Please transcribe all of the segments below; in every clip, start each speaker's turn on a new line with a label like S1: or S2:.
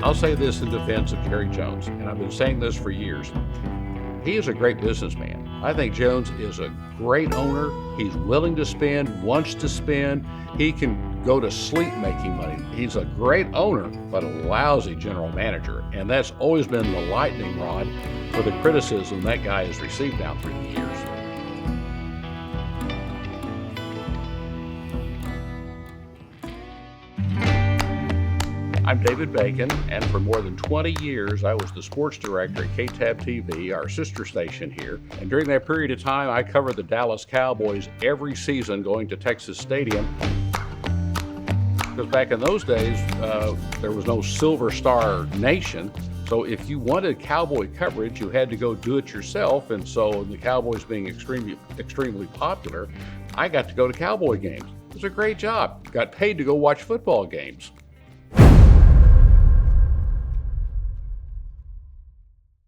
S1: I'll say this in defense of Jerry Jones, and I've been saying this for years. He is a great businessman. I think Jones is a great owner. He's willing to spend, wants to spend. He can go to sleep making money. He's a great owner, but a lousy general manager. And that's always been the lightning rod for the criticism that guy has received down through the years. I'm David Bacon, and for more than 20 years, I was the sports director at KTAB TV, our sister station here. And during that period of time, I covered the Dallas Cowboys every season going to Texas Stadium. Because back in those days, there was no Silver Star Nation. So if you wanted Cowboy coverage, you had to go do it yourself. And so the Cowboys being extremely popular, I got to go to Cowboy games. It was a great job. Got paid to go watch football games.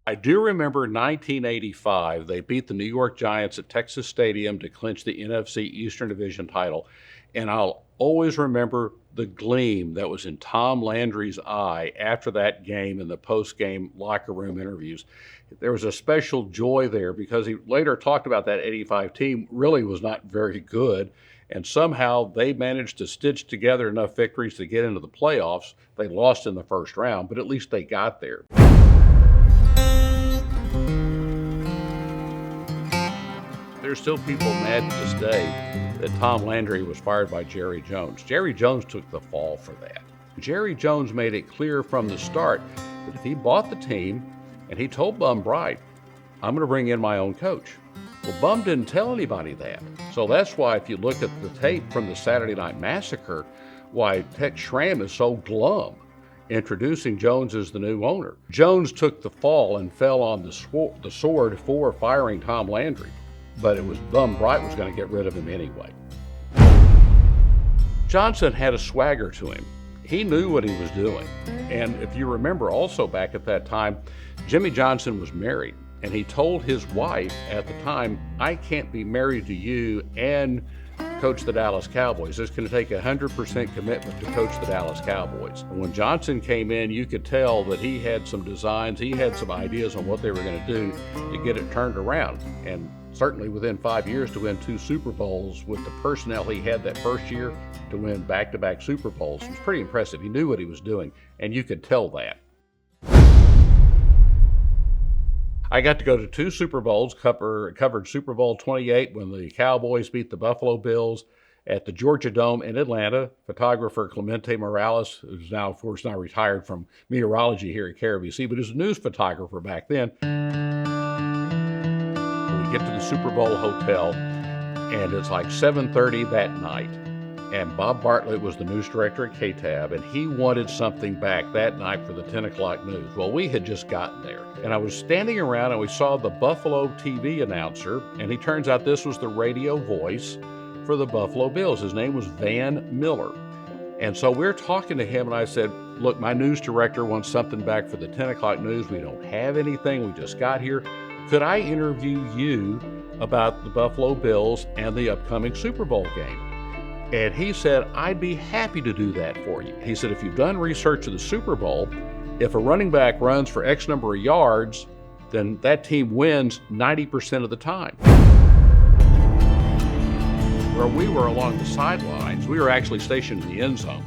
S1: I do remember 1985, they beat the New York Giants at Texas Stadium to clinch the NFC Eastern Division title. And I'll always remember the gleam that was in Tom Landry's eye after that game in the post-game locker room interviews. There was a special joy there because he later talked about that 85 team really was not very good. And somehow they managed to stitch together enough victories to get into the playoffs. They lost in the first round, but at least they got there. There's still people mad to this day that Tom Landry was fired by Jerry Jones. Jerry Jones took the fall for that. Jerry Jones made it clear from the start that if he bought the team, and he told Bum Bright, I'm going to bring in my own coach. Well, Bum didn't tell anybody that. So that's why if you look at the tape from the Saturday Night Massacre, why Tex Schramm is so glum introducing Jones as the new owner. Jones took the fall and fell on the sword for firing Tom Landry. But it was Bum Bright was going to get rid of him anyway. Johnson had a swagger to him. He knew what he was doing. And if you remember also back at that time, Jimmy Johnson was married. And he told his wife at the time, I can't be married to you and coach the Dallas Cowboys. It's going to take 100% commitment to coach the Dallas Cowboys. And when Johnson came in, you could tell that he had some designs, he had some ideas on what they were going to do to get it turned around. And certainly within 5 years to win 2 Super Bowls with the personnel he had that first year to win back-to-back Super Bowls was pretty impressive. He knew what he was doing, and you could tell that. I got to go to 2 Super Bowls, covered Super Bowl 28 when the Cowboys beat the Buffalo Bills at the Georgia Dome in Atlanta. Photographer Clemente Morales, who's now, of course, retired from meteorology here at KRVC, but he was a news photographer back then. We get to the Super Bowl hotel, and it's like 7:30 that night. And Bob Bartlett was the news director at KTAB, and he wanted something back that night for the 10 o'clock news. Well, we had just gotten there. And I was standing around, and we saw the Buffalo TV announcer, and he turns out this was the radio voice for the Buffalo Bills. His name was Van Miller. And so we're talking to him, and I said, look, my news director wants something back for the 10 o'clock news. We don't have anything. We just got here. Could I interview you about the Buffalo Bills and the upcoming Super Bowl game? And he said, I'd be happy to do that for you. He said, if you've done research of the Super Bowl, if a running back runs for X number of yards, then that team wins 90% of the time. Where we were along the sidelines, we were actually stationed in the end zone.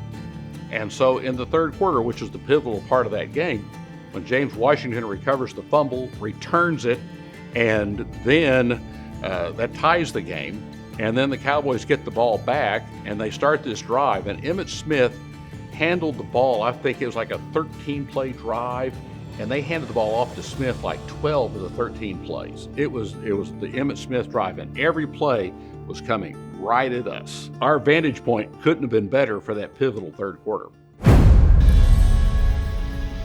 S1: And so in the third quarter, which is the pivotal part of that game, when James Washington recovers the fumble, returns it, and then that ties the game. And then the Cowboys get the ball back, and they start this drive. And Emmitt Smith handled the ball. I think it was like a 13-play drive, and they handed the ball off to Smith like 12 of the 13 plays. It was the Emmitt Smith drive, and every play was coming right at us. Our vantage point couldn't have been better for that pivotal third quarter.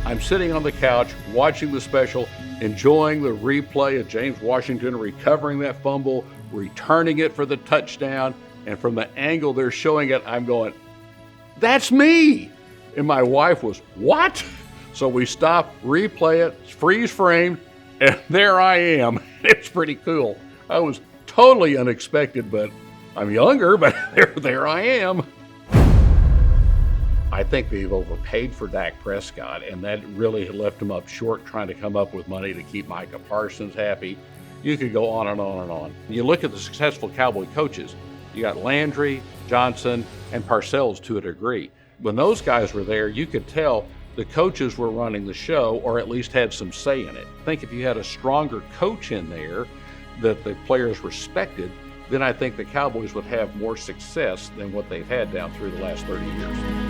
S1: I'm sitting on the couch watching the special, enjoying the replay of James Washington recovering that fumble, returning it for the touchdown, and from the angle they're showing it, I'm going, that's me! And my wife was, what? So we stop, replay it, freeze frame, and there I am. It's pretty cool. I was totally unexpected, but I'm younger, but there I am. I think they've overpaid for Dak Prescott, and that really left them up short trying to come up with money to keep Micah Parsons happy. You could go on and on and on. You look at the successful Cowboy coaches, you got Landry, Johnson, and Parcells to a degree. When those guys were there, you could tell the coaches were running the show, or at least had some say in it. I think if you had a stronger coach in there that the players respected, then I think the Cowboys would have more success than what they've had down through the last 30 years.